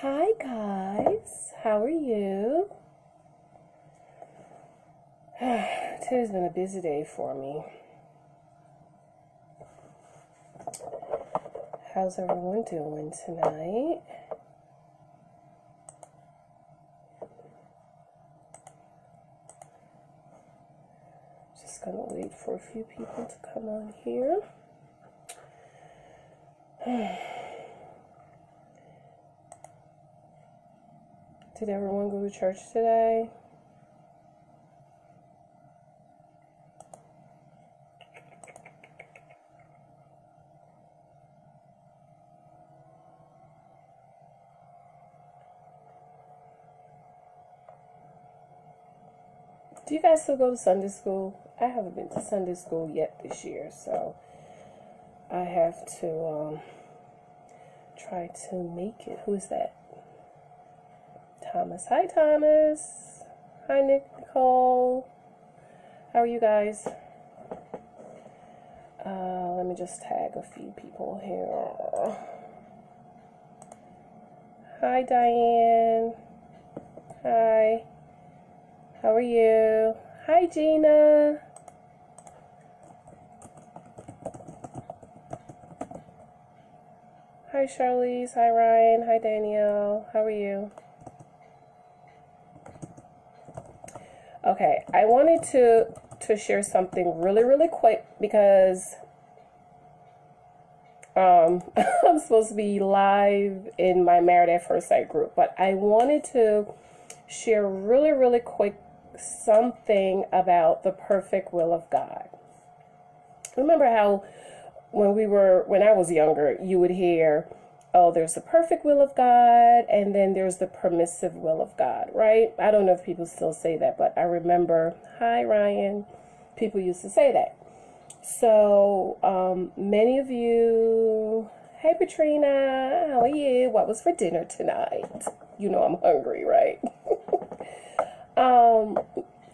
Hi guys, how are you? Today's been a busy day for me. How's everyone doing tonight? Just gonna wait for a few people to come on here. Did everyone go to church today? Do you guys still go to Sunday school? I haven't been to Sunday school yet this year, so I have to try to make it. Who is that? Thomas. Hi, Thomas. Hi, Nicole. How are you guys? Let me just tag a few people here. Hi, Diane. Hi. How are you? Hi, Gina. Hi, Charlize. Hi, Ryan. Hi, Danielle. How are you? Okay, I wanted to share something really quick because I'm supposed to be live in my Married at First Sight group, but I wanted to share really quick something about the perfect will of God. Remember how when I was younger, you would hear, oh, there's the perfect will of God, and then there's the permissive will of God, right? I don't know if people still say that, but I remember, hi, Ryan, people used to say that. So many of you, hey, Patrina, how are you? What was for dinner tonight? You know I'm hungry, right?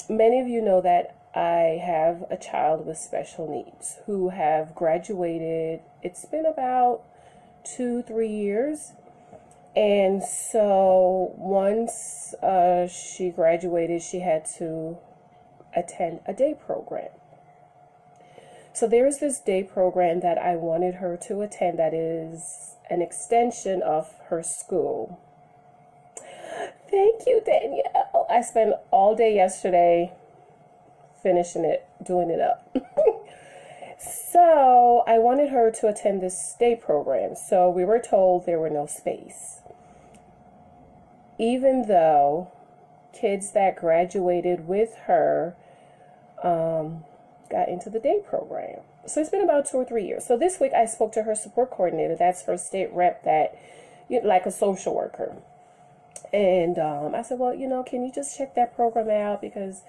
Many of you know that I have a child with special needs who have graduated. It's been about 2-3 years. And so once she graduated, she had to attend a day program. So there's this day program that I wanted her to attend that is an extension of her school. Thank you, Danielle. I spent all day yesterday finishing it, doing it up. So I wanted her to attend this day program. So we were told there were no space. Even though kids that graduated with her got into the day program. So it's been about 2 or 3 years. So this week I spoke to her support coordinator. That's her state rep, that, like a social worker. And I said, well, can you just check that program out, because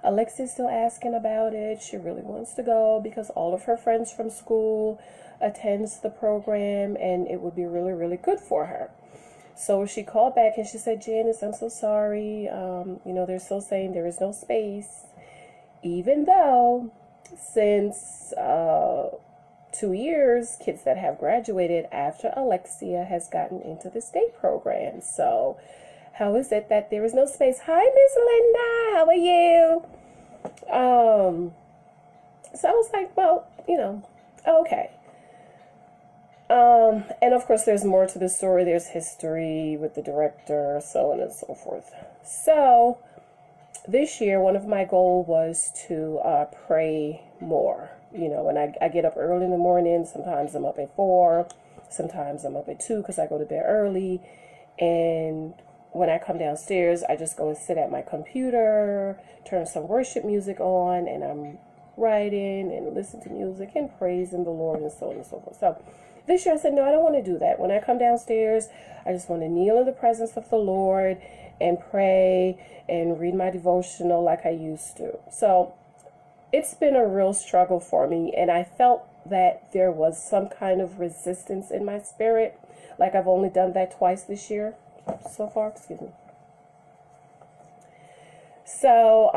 Alexi's still asking about it. She really wants to go because all of her friends from school attends the program, and it would be really good for her. So she called back and she said, Janice, I'm so sorry. They're still saying there is no space, even though since 2 years, kids that have graduated after Alexia has gotten into the state program. So how is it that there is no space? Hi, Miss Linda. How are you? So I was like, well, okay. And of course, there's more to the story. There's history with the director, so on and so forth. So this year, one of my goals was to pray more. And I get up early in the morning. Sometimes I'm up at 4. Sometimes I'm up at 2 because I go to bed early. And when I come downstairs, I just go and sit at my computer, turn some worship music on, and I'm writing and listen to music and praising the Lord and so on and so forth. So this year I said, no, I don't want to do that. When I come downstairs, I just want to kneel in the presence of the Lord and pray and read my devotional like I used to. So it's been a real struggle for me, and I felt that there was some kind of resistance in my spirit. Like I've only done that twice this year so far, excuse me. So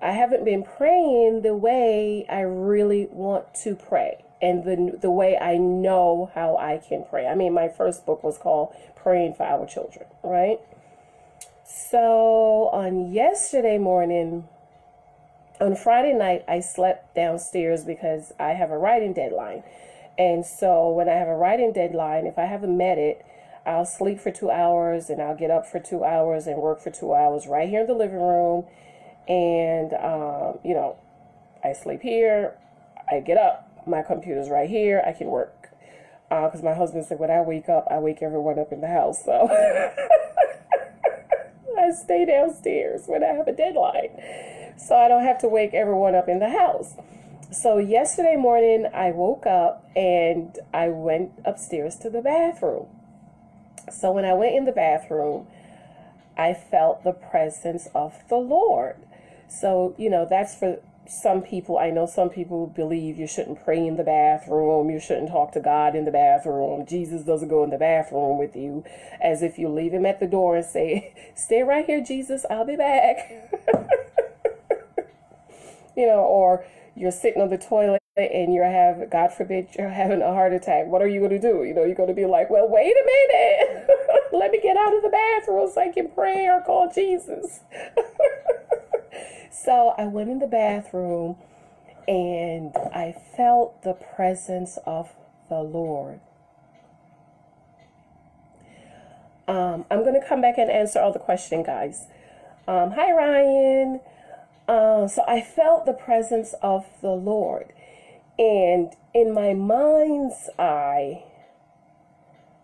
I haven't been praying the way I really want to pray. and the way I know how I can pray. I mean, my first book was called Praying for Our Children, right? So on yesterday morning, on Friday night, I slept downstairs because I have a writing deadline. And so when I have a writing deadline, if I haven't met it, I'll sleep for 2 hours and I'll get up for 2 hours and work for 2 hours right here in the living room. And, I sleep here, I get up, my computer's right here, I can work. Because my husband said when I wake up, I wake everyone up in the house. So I stay downstairs when I have a deadline, so I don't have to wake everyone up in the house. So yesterday morning, I woke up and I went upstairs to the bathroom. So when I went in the bathroom, I felt the presence of the Lord. So, that's for some people. I know some people believe you shouldn't pray in the bathroom. You shouldn't talk to God in the bathroom. Jesus doesn't go in the bathroom with you, as if you leave him at the door and say, stay right here, Jesus, I'll be back. Or you're sitting on the toilet and God forbid, you're having a heart attack. What are you going to do? You're going to be like, well, wait a minute. Let me get out of the bathroom so I can pray or call Jesus. So I went in the bathroom and I felt the presence of the Lord. I'm going to come back and answer all the questions, guys. Hi, Ryan. So I felt the presence of the Lord. And in my mind's eye,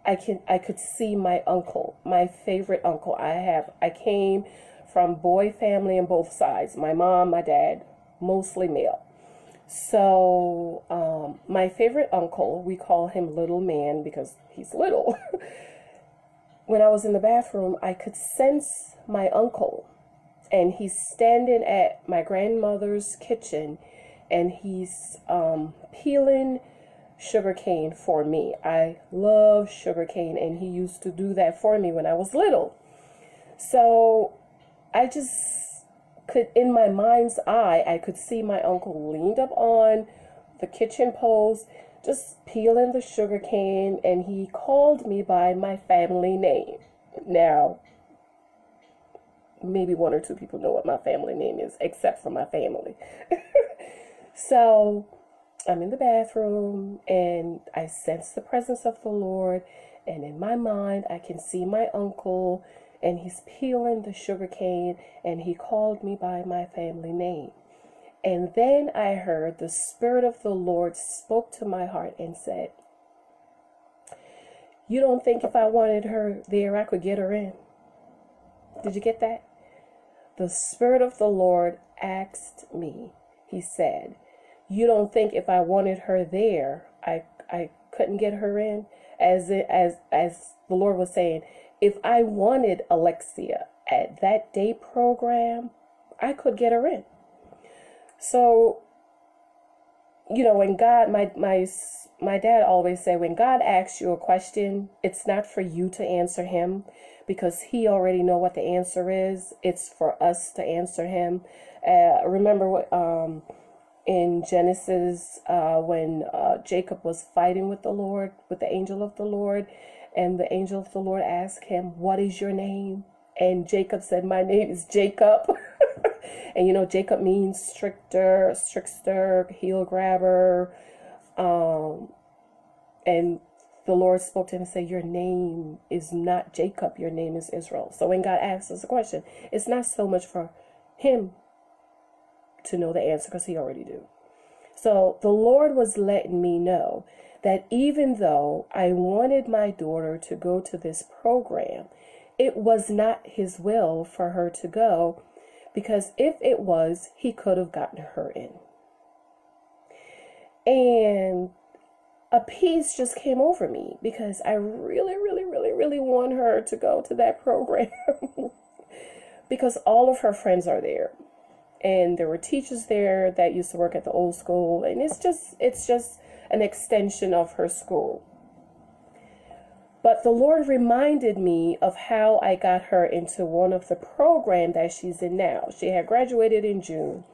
I could see my uncle, my favorite uncle. I came from boy family on both sides. My mom, my dad, mostly male. So my favorite uncle, we call him Little Man because he's little. When I was in the bathroom, I could sense my uncle. And he's standing at my grandmother's kitchen and he's peeling sugarcane for me. I love sugarcane, and he used to do that for me when I was little. So I just could, in my mind's eye, I could see my uncle leaned up on the kitchen post, just peeling the sugarcane, and he called me by my family name. Now, maybe one or two people know what my family name is, except for my family. So I'm in the bathroom and I sense the presence of the Lord, and in my mind I can see my uncle and he's peeling the sugar cane and he called me by my family name. And then I heard the Spirit of the Lord spoke to my heart and said, you don't think if I wanted her there I could get her in? Did you get that? The Spirit of the Lord asked me, he said, you don't think if I wanted her there, I couldn't get her in? As the Lord was saying, if I wanted Alexia at that day program, I could get her in. So, when God, my dad always said, when God asks you a question, it's not for you to answer him, because he already know what the answer is. It's for us to answer him. Remember what in Genesis when Jacob was fighting with the Lord, with the angel of the Lord, and the angel of the Lord asked him, what is your name? And Jacob said, my name is Jacob. And Jacob means trickster, heel grabber. And the Lord spoke to him and said, your name is not Jacob, your name is Israel. So when God asks us a question, it's not so much for him to know the answer, because he already do. So the Lord was letting me know that even though I wanted my daughter to go to this program, it was not his will for her to go, because if it was, he could have gotten her in. And a peace just came over me, because I really, really, really, really want her to go to that program. Because all of her friends are there. And there were teachers there that used to work at the old school. And it's just an extension of her school. But the Lord reminded me of how I got her into one of the programs that she's in now. She had graduated in June.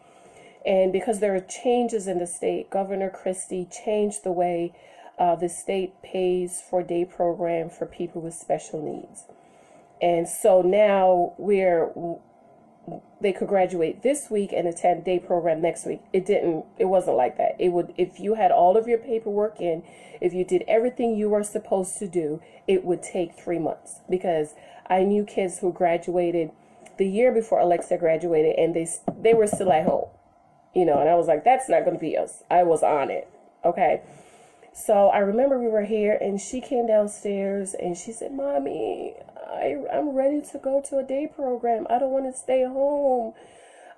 And because there are changes in the state, Governor Christie changed the way the state pays for day program for people with special needs. And so now they could graduate this week and attend day program next week. It wasn't like that. It would, if you had all of your paperwork in, if you did everything you were supposed to do, it would take 3 months, because I knew kids who graduated the year before Alexa graduated, and they were still at home, and I was like, that's not going to be us. I was on it. Okay. So I remember we were here, and she came downstairs and she said, Mommy, I'm ready to go to a day program. I don't want to stay home.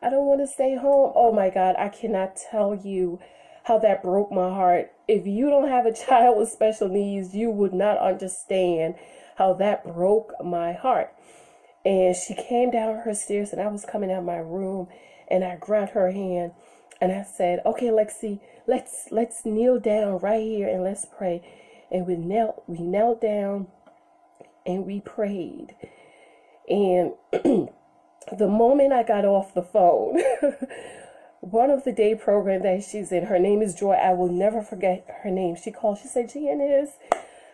I don't want to stay home. Oh my God, I cannot tell you how that broke my heart. If you don't have a child with special needs, you would not understand how that broke my heart. And she came down her stairs, and I was coming out of my room, and I grabbed her hand and I said, okay, Lexi, let's kneel down right here and let's pray. And we knelt down and we prayed. And the moment I got off the phone, one of the day program that she's in, her name is Joy. I will never forget her name. She called. She said, Janice,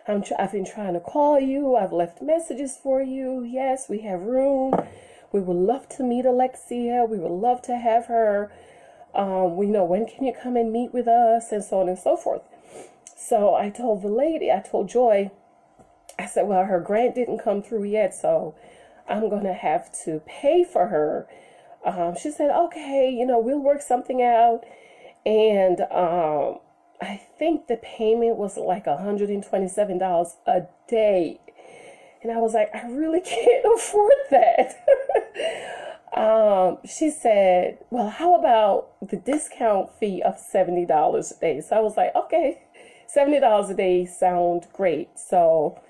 I've been trying to call you. I've left messages for you. Yes, we have room. We would love to meet Alexia. We would love to have her. We know, when can you come and meet with us, and so on and so forth. So I told Joy, I said, well, her grant didn't come through yet, so I'm going to have to pay for her. She said, okay, we'll work something out. And I think the payment was like $127 a day. And I was like, I really can't afford that. She said, well, how about the discount fee of $70 a day? So I was like, okay, $70 a day sound great. So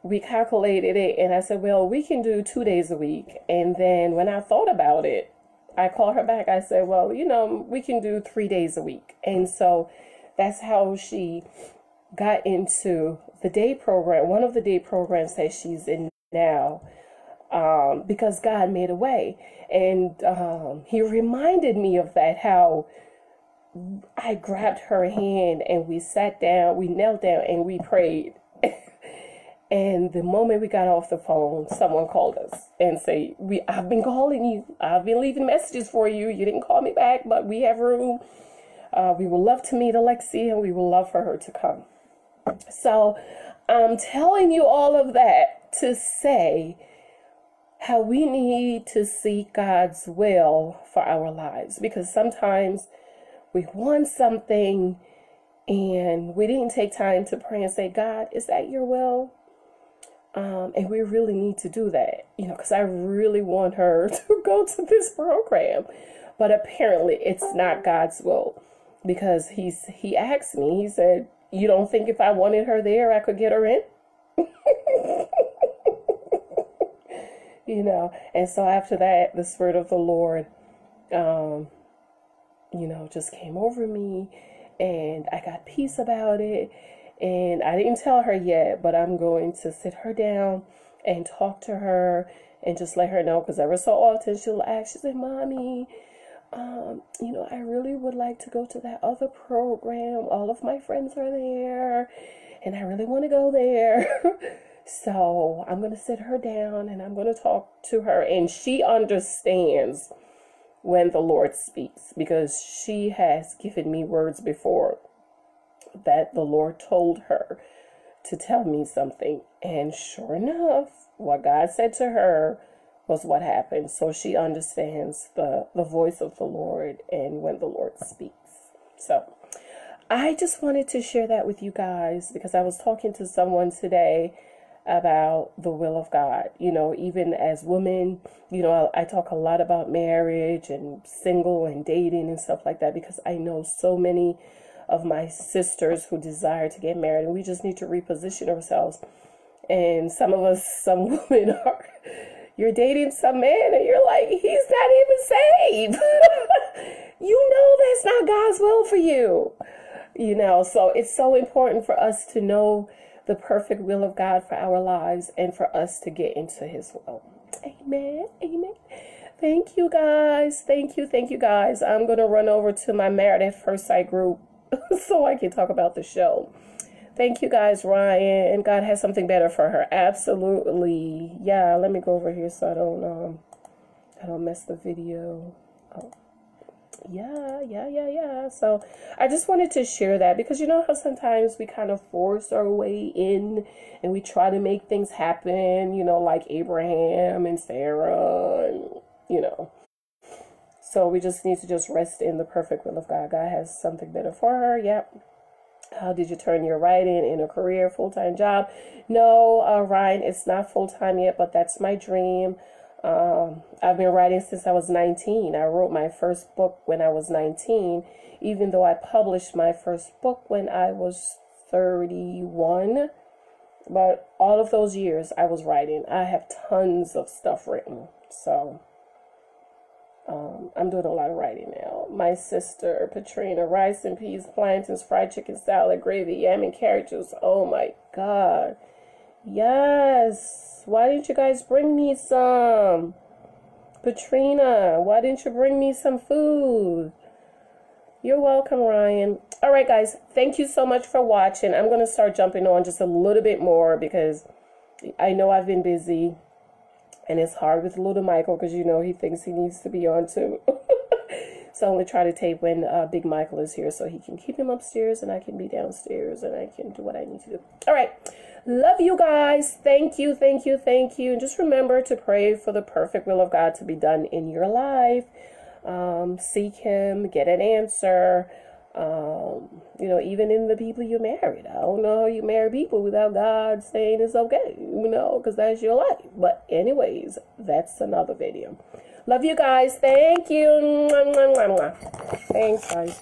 we calculated it, and I said, well, we can do 2 days a week. And then when I thought about it, I called her back. I said, well, we can do 3 days a week. And so that's how she got into the day program, one of the day programs that she's in now, because God made a way. And he reminded me of that, how I grabbed her hand and we sat down, we knelt down and we prayed. And the moment we got off the phone, someone called us and said, I've been calling you. I've been leaving messages for you. You didn't call me back, but we have room. We would love to meet Alexia, and we would love for her to come. So I'm telling you all of that to say how we need to seek God's will for our lives, because sometimes we want something and we didn't take time to pray and say, God, is that your will? And we really need to do that, because I really want her to go to this program. But apparently it's not God's will, because he asked me, he said, you don't think if I wanted her there, I could get her in? And so after that, the Spirit of the Lord, just came over me, and I got peace about it. And I didn't tell her yet, but I'm going to sit her down and talk to her and just let her know, because every so often she'll ask, she said, Mommy, I really would like to go to that other program. All of my friends are there, and I really want to go there. So I'm going to sit her down and I'm going to talk to her. And she understands when the Lord speaks, because she has given me words before that the Lord told her to tell me something. And sure enough, what God said to her was what happened. So she understands the voice of the Lord and when the Lord speaks. So I just wanted to share that with you guys, because I was talking to someone today about the will of God. Even as women, I talk a lot about marriage and single and dating and stuff like that, because I know so many of my sisters who desire to get married, and we just need to reposition ourselves. And some women are, you're dating some man and you're like, he's not even saved. That's not God's will for you. So it's so important for us to know the perfect will of God for our lives, and for us to get into his will. Amen. Amen. Thank you guys. Thank you guys. I'm going to run over to my Married at First Sight group so I can talk about the show. Thank you guys, Ryan. And God has something better for her. Absolutely. Yeah, let me go over here so I don't mess the video. Oh. Yeah. So I just wanted to share that because you know how sometimes we kind of force our way in and we try to make things happen, you know, like Abraham and Sarah and, you know. So we just need to just rest in the perfect will of God. God has something better for her. Yep. How did you turn your writing in a career, full-time job? No, Ryan, it's not full-time yet, but that's my dream. I've been writing since I was 19. I wrote my first book when I was 19, even though I published my first book when I was 31. But all of those years I was writing. I have tons of stuff written. So I'm doing a lot of writing now. My sister, Patrina, rice and peas, plantains, fried chicken salad, gravy, yam and carrot juice. Oh my God. Yes. Why didn't you guys bring me some? Patrina, why didn't you bring me some food? You're welcome, Ryan. All right, guys. Thank you so much for watching. I'm going to start jumping on just a little bit more because I know I've been busy. And it's hard with little Michael because, you know, he thinks he needs to be on too. So I'm going to try to tape when Big Michael is here so he can keep him upstairs and I can be downstairs and I can do what I need to do. All right. Love you guys. Thank you. And just remember to pray for the perfect will of God to be done in your life. Seek Him. Get an answer. You know, even in the people you married. I don't know how you marry people without God saying it's okay, you know, because that's your life. But anyways, that's another video. Love you guys. Thank you. Thanks, guys.